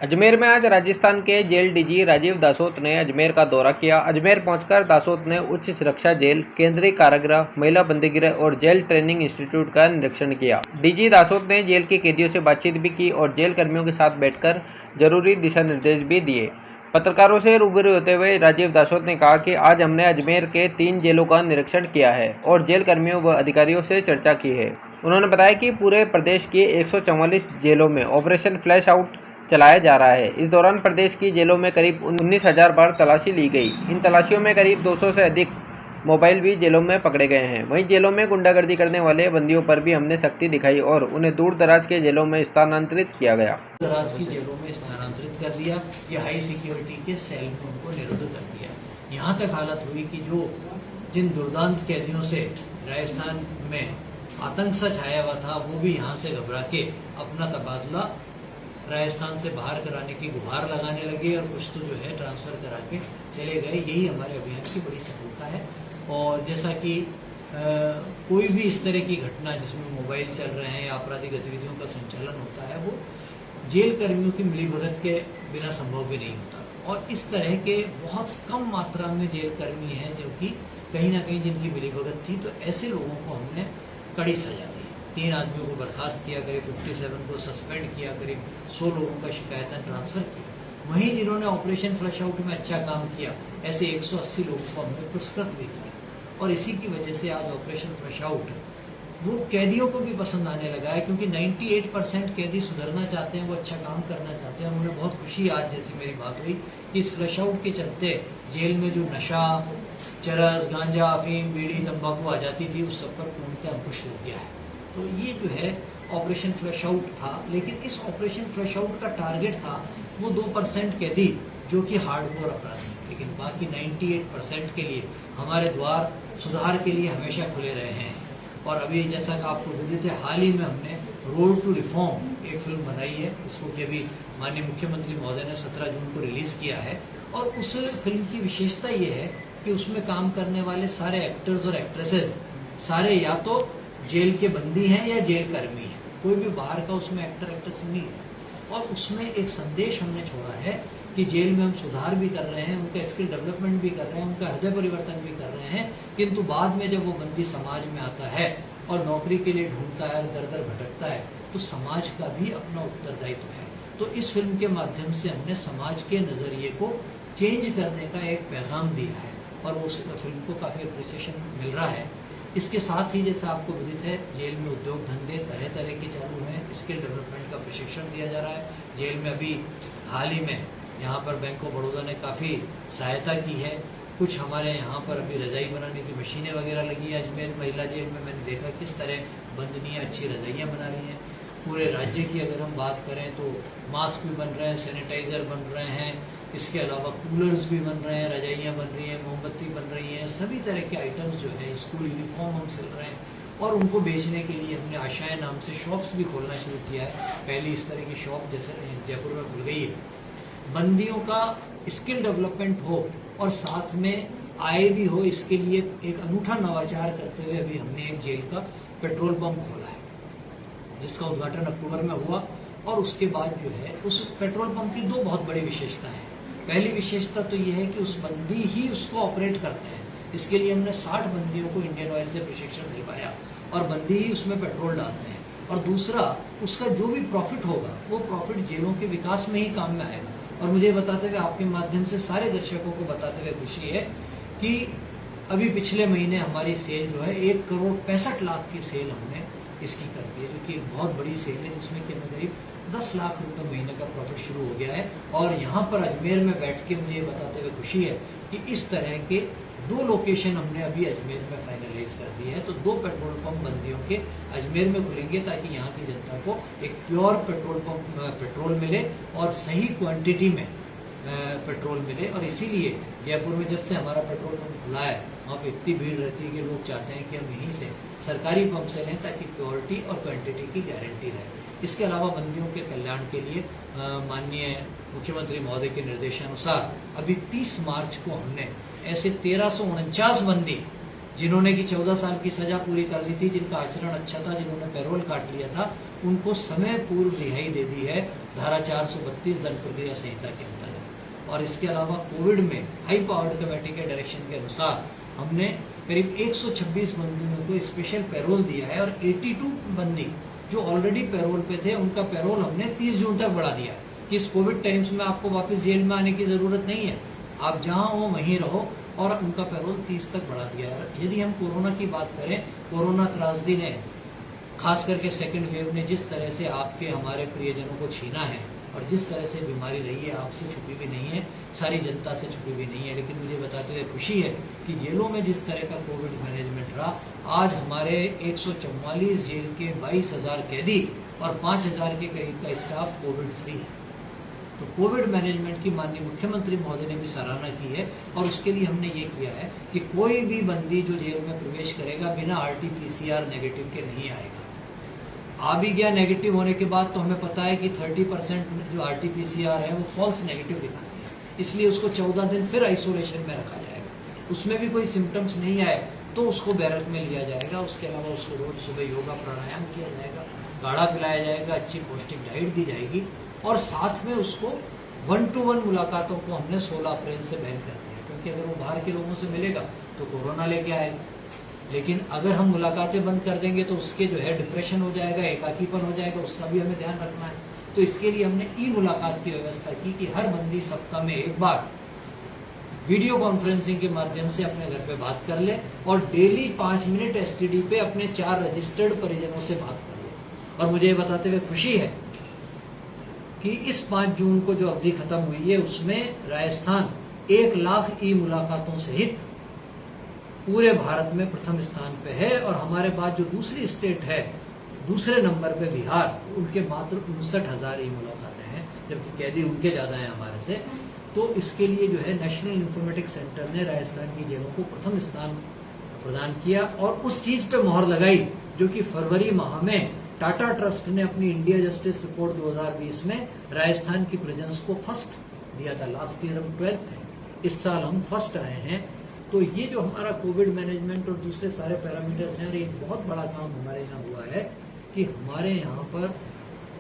अजमेर में आज राजस्थान के जेल डीजी राजीव दासोत ने अजमेर का दौरा किया। अजमेर पहुंचकर दासोत ने उच्च सुरक्षा जेल, केंद्रीय कारागृह, महिला बंदीगृह और जेल ट्रेनिंग इंस्टीट्यूट का निरीक्षण किया। डीजी दासोत ने जेल के कैदियों से बातचीत भी की और जेल कर्मियों के साथ बैठकर जरूरी दिशा निर्देश भी दिए। पत्रकारों से रूबरू होते हुए राजीव दासोत ने कहा कि आज हमने अजमेर के 3 जेलों का निरीक्षण किया है और जेल कर्मियों व अधिकारियों से चर्चा की है। उन्होंने बताया कि पूरे प्रदेश की 144 जेलों में ऑपरेशन फ्लैश आउट चलाया जा रहा है। इस दौरान प्रदेश की जेलों में करीब 19,000 बार तलाशी ली गई। इन तलाशियों में करीब 200 से अधिक मोबाइल भी जेलों में पकड़े गए हैं। वहीं जेलों में गुंडागर्दी करने वाले बंदियों पर भी हमने सख्ती दिखाई और उन्हें दूर दराज के जेलों में स्थानांतरित किया गया। दराज की जेलों में स्थानांतरित कर दिया या हाई सिक्योरिटी के सेल में उनको निरुद्ध कर दिया। यहाँ तक हालत हुई कि जिन दुर्दांत कैदियों से राजस्थान में आतंक सा छाया हुआ था, वो भी यहाँ से घबरा के अपना तबादला राजस्थान से बाहर कराने की गुहार लगाने लगे और कुछ तो जो है ट्रांसफर करा के चले गए। यही हमारे अभियान की बड़ी सफलता है। और जैसा कि कोई भी इस तरह की घटना जिसमें मोबाइल चल रहे हैं या आपराधिक गतिविधियों का संचालन होता है, वो जेल कर्मियों की मिलीभगत के बिना संभव भी नहीं होता। और इस तरह के बहुत कम मात्रा में जेल कर्मी हैं जो कि कहीं ना कहीं जिनकी मिलीभगत थी, तो ऐसे लोगों को हमने कड़ी सजा दी। 3 आदमियों को बर्खास्त किया, करीब 57 को सस्पेंड किया, करीब 100 लोगों का शिकायतन ट्रांसफर किया। वहीं जिन्होंने ऑपरेशन फ्लश आउट में अच्छा काम किया, ऐसे 180 लोगों को हमने पुरस्कृत भी किया। और इसी की वजह से आज ऑपरेशन फ्लश आउट वो कैदियों को भी पसंद आने लगा है, क्योंकि 98% कैदी सुधरना चाहते हैं, वो अच्छा काम करना चाहते हैं। उन्हें बहुत खुशी आज जैसी मेरी बात हुई कि इस फ्लश आउट के चलते जेल में जो नशा, चरस, गांजा, अफीम, बीड़ी, तंबाकू आ जाती थी, उस सब पर पूर्णतः अंकुश लग गया है। तो ये जो है ऑपरेशन फ्लश आउट था। लेकिन इस ऑपरेशन फ्लश आउट का टारगेट था वो 2% कैदी जो कि हार्डकोर अपराधी, लेकिन बाकी 98% के लिए हमारे द्वार सुधार के लिए हमेशा खुले रहे हैं। और अभी जैसा कि आपको विदित है, हाल ही में हमने रोड टू रिफॉर्म एक फिल्म बनाई है, इसको कि अभी माननीय मुख्यमंत्री महोदय ने 17 जून को रिलीज किया है। और उस फिल्म की विशेषता ये है कि उसमें काम करने वाले सारे एक्टर्स और एक्ट्रेसेस सारे या तो जेल के बंदी हैं या जेल कर्मी हैं, कोई भी बाहर का उसमें एक्टर एक्ट्रेस नहीं है। और उसमें एक संदेश हमने छोड़ा है कि जेल में हम सुधार भी कर रहे हैं, उनका स्किल डेवलपमेंट भी कर रहे हैं, उनका हृदय परिवर्तन भी कर रहे हैं, किंतु बाद में जब वो बंदी समाज में आता है और नौकरी के लिए ढूंढता है, दर दर भटकता है, तो समाज का भी अपना उत्तरदायित्व है। तो इस फिल्म के माध्यम से हमने समाज के नजरिए को चेंज करने का एक पैगाम दिया है और उस फिल्म को काफी अप्रिसिएशन मिल रहा है। इसके साथ ही जैसा आपको विदित है, जेल में उद्योग धंधे तरह तरह के चालू हैं, स्किल डेवलपमेंट का प्रशिक्षण दिया जा रहा है। जेल में अभी हाल ही में यहाँ पर बैंक ऑफ बड़ौदा ने काफ़ी सहायता की है। कुछ हमारे यहाँ पर अभी रजाई बनाने की मशीनें वगैरह लगी है। अजमेर महिला जेल में मैंने देखा किस तरह बंदनियाँ अच्छी रजाइयाँ बना रही हैं। पूरे राज्य की अगर हम बात करें तो मास्क भी बन रहे हैं, सैनिटाइजर बन रहे हैं, इसके अलावा कूलर्स भी बन रहे हैं, रजाइयाँ बन रही हैं, मोमबत्ती बन रही हैं, सभी तरह के आइटम्स जो हैं, स्कूल यूनिफॉर्म हम सिल रहे हैं। और उनको बेचने के लिए हमने आशाएं नाम से शॉप्स भी खोलना शुरू किया है। पहली इस तरह की शॉप जैसे जयपुर में खुल गई है। बंदियों का स्किल डेवलपमेंट हो और साथ में आय भी हो, इसके लिए एक अनूठा नवाचार करते हुए अभी हमने एक जेल का पेट्रोल पंप खोला है, जिसका उद्घाटन अक्टूबर में हुआ। और उसके बाद जो है उस पेट्रोल पंप की 2 बहुत बड़ी विशेषताएं हैं। पहली विशेषता तो यह है कि उस बंदी ही उसको ऑपरेट करते हैं। इसके लिए हमने 60 बंदियों को इंडियन ऑयल से प्रशिक्षण दिलवाया और बंदी ही उसमें पेट्रोल डालते हैं। और दूसरा, उसका जो भी प्रॉफिट होगा वो प्रॉफिट जेलों के विकास में ही काम में आएगा। और मुझे बताते हुए, आपके माध्यम से सारे दर्शकों को बताते हुए खुशी है कि अभी पिछले महीने हमारी सेल जो है 1,65,00,000 की सेल हमने इसकी कर दी है, जो कि एक बहुत बड़ी सेल है, जिसमें कि हमें करीब 10 लाख रुपए महीने का प्रॉफिट शुरू हो गया है। और यहाँ पर अजमेर में बैठ के मुझे बताते हुए खुशी है कि इस तरह के 2 लोकेशन हमने अभी अजमेर में फाइनलाइज कर दी है। तो 2 पेट्रोल पंप बंदियों के अजमेर में खुलेंगे, ताकि यहाँ की जनता को एक प्योर पेट्रोल पंप पेट्रोल मिले और सही क्वांटिटी में पेट्रोल मिले। और इसीलिए जयपुर में जब से हमारा पेट्रोल पंप खुला है, वहाँ पे इतनी भीड़ रहती है कि लोग चाहते हैं कि हम यहीं से सरकारी पंप से लें, ताकि प्योरिटी और क्वांटिटी की गारंटी रहे। इसके अलावा बंदियों के कल्याण के लिए माननीय मुख्यमंत्री महोदय के निर्देशानुसार अभी 30 मार्च को हमने ऐसे 1349 बंदी, जिन्होंने कि 14 साल की सजा पूरी कर ली थी, जिनका आचरण अच्छा था, जिन्होंने पैरोल काट लिया था, उनको समय पूर्व रिहाई दे दी है धारा 432 दंड प्रक्रिया संहिता के अंतर्गत। और इसके अलावा कोविड में हाई पावर्ड कमेटी के डायरेक्शन के अनुसार हमने करीब 126 बंदियों को स्पेशल पैरोल दिया है और 82 बंदी जो ऑलरेडी पैरोल पे थे उनका पैरोल हमने 30 जून तक बढ़ा दिया है कि इस कोविड टाइम्स में आपको वापस जेल में आने की जरूरत नहीं है, आप जहां हो वहीं रहो, और उनका पैरोल 30 तक बढ़ा दिया है। यदि हम कोरोना की बात करें, कोरोना त्रासदी ने खास करके सेकेंड वेव ने जिस तरह से आपके हमारे प्रियजनों को छीना है और जिस तरह से बीमारी रही है, आपसे छुपी भी नहीं है, सारी जनता से छुपी भी नहीं है। लेकिन मुझे बताते हुए खुशी है कि जेलों में जिस तरह का कोविड मैनेजमेंट रहा, आज हमारे 144 जेल के 22,000 कैदी और 5,000 के करीब का स्टाफ कोविड फ्री है। तो कोविड मैनेजमेंट की माननीय मुख्यमंत्री महोदय ने भी सराहना की है और उसके लिए हमने ये किया है कि कोई भी बंदी जो जेल में प्रवेश करेगा बिना RT-PCR नेगेटिव के नहीं आएगा। आ भी गया नेगेटिव होने के बाद तो हमें पता है कि 30% जो RT-PCR है वो फॉल्स नेगेटिव दिखाती है, इसलिए उसको 14 दिन फिर आइसोलेशन में रखा जाएगा। उसमें भी कोई सिम्टम्स नहीं आए तो उसको बैरक में लिया जाएगा। उसके अलावा उसको रोज सुबह योगा प्राणायाम किया जाएगा, काढ़ा पिलाया जाएगा, अच्छी पौष्टिक डाइट दी जाएगी और साथ में उसको 1-to-1 मुलाकातों को हमने 16 अप्रैल से बैन कर दिया, क्योंकि अगर वो बाहर के लोगों से मिलेगा तो कोरोना लेके आएगा। लेकिन अगर हम मुलाकातें बंद कर देंगे तो उसके जो है डिप्रेशन हो जाएगा, एकाकीपन हो जाएगा, उसका भी हमें ध्यान रखना है। तो इसके लिए हमने ई मुलाकात की व्यवस्था की कि हर बंदी सप्ताह में एक बार वीडियो कॉन्फ्रेंसिंग के माध्यम से अपने घर पे बात कर ले और डेली 5 मिनट STD पे अपने 4 रजिस्टर्ड परिजनों से बात कर ले। और मुझे ये बताते हुए खुशी है कि इस 5 जून को जो अवधि खत्म हुई है उसमें राजस्थान 1 लाख ई मुलाकातों सहित पूरे भारत में प्रथम स्थान पे है। और हमारे बाद जो दूसरी स्टेट है, दूसरे नंबर पे बिहार, उनके मात्र 59,000 ई मुलाकातें हैं, जबकि कैदी उनके ज्यादा हैं हमारे से। तो इसके लिए जो है नेशनल इंफॉर्मेटिक्स सेंटर ने राजस्थान की जेलों को प्रथम स्थान प्रदान किया और उस चीज पे मोहर लगाई जो कि फरवरी माह में टाटा ट्रस्ट ने अपनी इंडिया जस्टिस रिपोर्ट 2020 में राजस्थान की प्रेजेंस को फर्स्ट दिया था। लास्ट ईयर हम 12th थे, इस साल हम फर्स्ट आए हैं। तो ये जो हमारा कोविड मैनेजमेंट और दूसरे सारे पैरामीटर्स हैं, और एक बहुत बड़ा काम हमारे यहाँ हुआ है कि हमारे यहाँ पर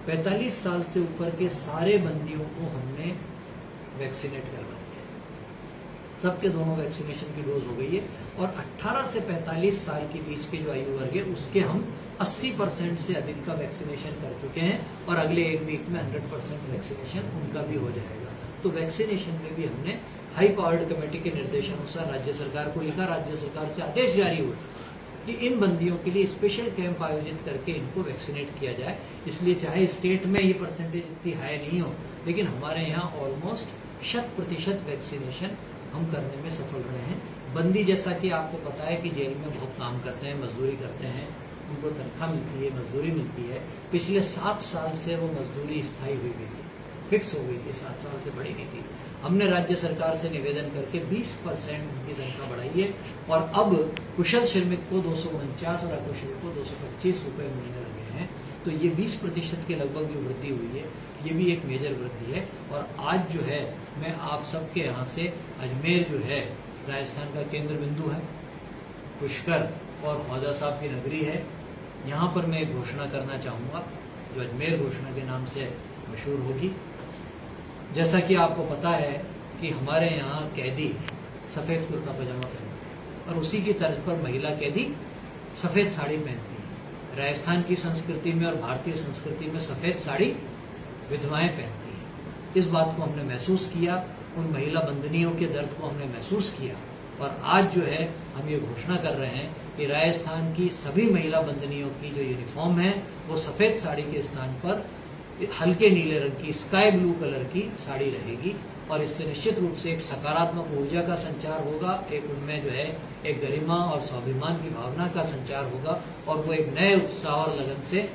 45 साल से ऊपर के सारे बंदियों को हमने वैक्सीनेट करवा दिया, सबके दोनों वैक्सीनेशन की डोज हो गई है। और 18 से 45 साल के बीच के जो आयु वर्ग है उसके हम 80% से अधिक का वैक्सीनेशन कर चुके हैं और अगले 1 वीक में 100% वैक्सीनेशन उनका भी हो जाएगा। तो वैक्सीनेशन में भी हमने हाई पावर्ड कमेटी के निर्देशानुसार राज्य सरकार को लिखा, राज्य सरकार से आदेश जारी हुआ कि इन बंदियों के लिए स्पेशल कैंप आयोजित करके इनको वैक्सीनेट किया जाए। इसलिए चाहे स्टेट में ये परसेंटेज इतनी हाई नहीं हो, लेकिन हमारे यहाँ ऑलमोस्ट 100% वैक्सीनेशन हम करने में सफल रहे हैं। बंदी जैसा कि आपको पता है कि जेल में बहुत काम करते हैं, मजदूरी करते हैं, उनको तनख्वाह मिलती है, मजदूरी मिलती है। पिछले 7 साल से वो मजदूरी स्थायी हुई थी, फिक्स हो गई थी, 7 साल से बढ़ी नहीं थी। हमने राज्य सरकार से निवेदन करके 20% उनकी तनख्वाह बढ़ाई है और अब कुशल श्रमिक को 249 और अकुशल को 225 रुपये महीने लगे हैं। तो ये 20% के लगभग जो वृद्धि हुई है, ये भी एक मेजर वृद्धि है। और आज जो है मैं आप सबके यहाँ से, अजमेर जो है राजस्थान का केंद्र बिंदु है, पुष्कर और ख्वाजा साहब की नगरी है, यहाँ पर मैं एक घोषणा करना चाहूँगा जो अजमेर घोषणा के नाम से मशहूर होगी। जैसा कि आपको पता है कि हमारे यहाँ कैदी सफ़ेद कुर्ता पजामा पहनते हैं और उसी की तर्ज पर महिला कैदी सफ़ेद साड़ी पहनती है। राजस्थान की संस्कृति में और भारतीय संस्कृति में सफ़ेद साड़ी विधवाएं पहनती हैं। इस बात को हमने महसूस किया, उन महिला बंदनियों के दर्द को हमने महसूस किया और आज जो है हम ये घोषणा कर रहे हैं कि राजस्थान की सभी महिला बंदनियों की जो यूनिफॉर्म है वो सफ़ेद साड़ी के स्थान पर हल्के नीले रंग की स्काई ब्लू कलर की साड़ी रहेगी। और इससे निश्चित रूप से एक सकारात्मक ऊर्जा का संचार होगा, एक उनमें जो है एक गरिमा और स्वाभिमान की भावना का संचार होगा और वो एक नए उत्साह और लगन से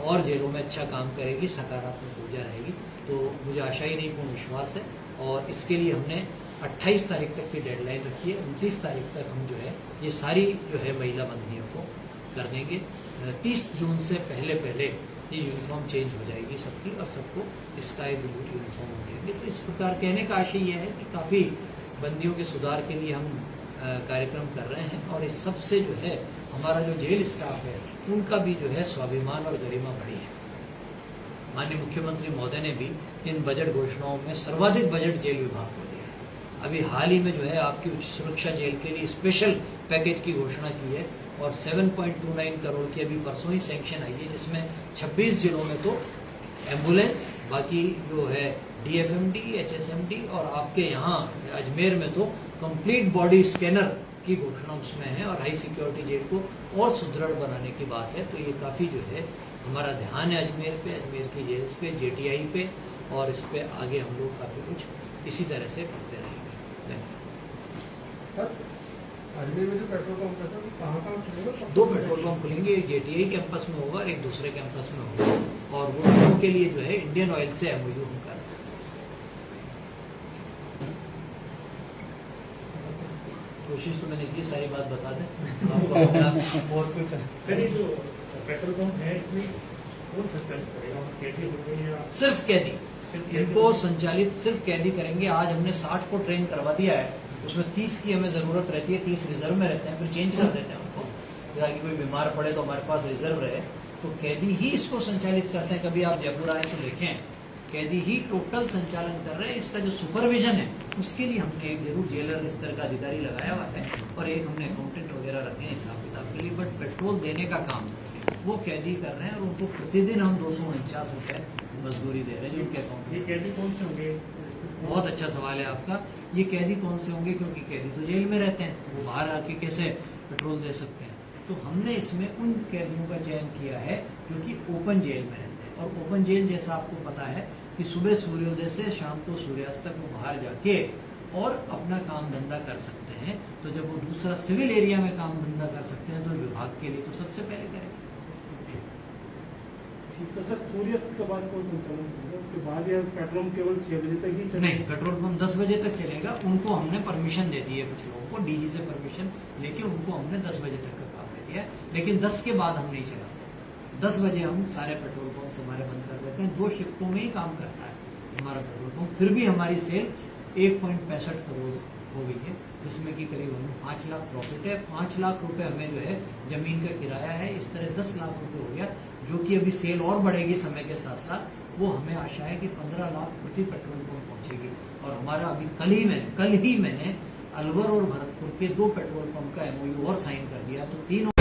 और जेलों में अच्छा काम करेगी, सकारात्मक ऊर्जा रहेगी। तो मुझे आशा ही नहीं, पूर्ण विश्वास है। और इसके लिए हमने 28 तारीख तक की डेडलाइन रखी है। 29 तारीख तक हम जो है ये सारी जो है महिला बंदियों को कर देंगे। 30 जून से पहले ये यूनिफॉर्म चेंज हो जाएगी सबकी और सबको स्काई ब्लू यूनिफॉर्म देंगे। तो इस प्रकार कहने का आशय यह है कि काफ़ी बंदियों के सुधार के लिए हम कार्यक्रम कर रहे हैं और इस सबसे जो है हमारा जो जेल स्टाफ है उनका भी जो है स्वाभिमान और गरिमा बढ़ी है। माननीय मुख्यमंत्री महोदय ने भी इन बजट घोषणाओं में सर्वाधिक बजट जेल विभाग को दिया है। अभी हाल ही में जो है आपकी उच्च सुरक्षा जेल के लिए स्पेशल पैकेज की घोषणा की है और 7.29 करोड़ की अभी परसों ही सैंक्शन आई है, जिसमें 26 जिलों में तो एम्बुलेंस, बाकी जो है DFMD, HSMD और आपके यहाँ अजमेर में तो कंप्लीट बॉडी स्कैनर की घोषणा उसमें है और हाई सिक्योरिटी जेल को और सुदृढ़ बनाने की बात है। तो ये काफ़ी जो है हमारा ध्यान है अजमेर पे, अजमेर की जेल्स पे, JTI पे, और इस पे आगे हम लोग काफ़ी कुछ इसी तरह से करते रहेंगे। अजमेर में जो पेट्रोल पंप है तो कहाँ खुलेगा? 2 पेट्रोल पंप खुलेंगे, एक JTI कैंपस में होगा और एक दूसरे कैंपस में होगा, और वो दोनों के लिए जो है इंडियन ऑयल से MOU हम कर रहे हैं। कोशिश तो मैंने की सारी बात बता दें आपको बहुत कुछ है। सर ये जो पेट्रोल पंप है इसमें कौन संचालित करेगा? कैदी होंगे या सिर्फ कैदी? इनको संचालित सिर्फ कैदी करेंगे। आज हमने 60 को ट्रेन करवा दिया है, उसमें 30 की हमें जरूरत रहती है, 30 रिजर्व में रहते हैं, फिर चेंज कर देते हैं उनको, ताकि कोई बीमार पड़े तो हमारे पास रिजर्व रहे। तो कैदी ही इसको संचालित करते हैं। कभी आप जयपुर आए तो देखें, कैदी ही टोटल संचालन कर रहे हैं। इसका जो सुपरविजन है उसके लिए हमने एक जरूर जेलर स्तर का अधिकारी लगाया हुआ है और एक हमने अकाउंटेंट वगैरह रखे हैं हिसाब किताब के लिए, बट पेट्रोल देने का काम वो कैदी कर रहे हैं और उनको प्रतिदिन हम 249 रुपए मजदूरी दे रहे हैं उनके अकाउंट ये में। कैदी कौन से होंगे? बहुत अच्छा सवाल है आपका। ये कैदी कौन से होंगे, क्योंकि कैदी तो जेल में रहते हैं, वो बाहर आके कैसे पेट्रोल दे सकते हैं। तो हमने इसमें उन कैदियों का चयन किया है जो कि ओपन जेल में रहते हैं, और ओपन जेल जैसा आपको पता है कि सुबह सूर्योदय से शाम को सूर्यास्त तक वो बाहर जाके और अपना काम धंधा कर सकते हैं। तो जब वो दूसरा सिविल एरिया में काम धंधा कर सकते हैं तो विभाग के लिए तो सबसे पहले करेंगे। तो सर सूर्यास्त के बाद कौन संचालन करेगा? उसके बाद या पेट्रोल केवल 6 बजे तक ही चलेगा? नहीं, पेट्रोल पंप 10 बजे तक चलेगा। उनको हमने परमिशन दे दी है, कुछ लोगों को DG से परमिशन लेके उनको हमने 10 बजे तक का काम दे दिया है, लेकिन 10 के बाद हम नहीं चलाते। 10 बजे हम सारे पेट्रोल पंप हमारे बंद कर देते हैं। 2 शिफ्टों में ही काम करता है हमारा पेट्रोल पंप। फिर भी हमारी सेल 1.65 करोड़ हो गई है, जिसमें कि करीब हमें 5 लाख प्रॉफिट है। 5 लाख रुपए हमें जो है जमीन का किराया है। इस तरह 10 लाख रुपए हो गया, जो कि अभी सेल और बढ़ेगी समय के साथ साथ। वो हमें आशा है कि 15 लाख प्रति पेट्रोल पंप पहुंचेगी। और हमारा अभी कल ही मैंने अलवर और भरतपुर के 2 पेट्रोल पंप का MOU और साइन कर दिया। तो 3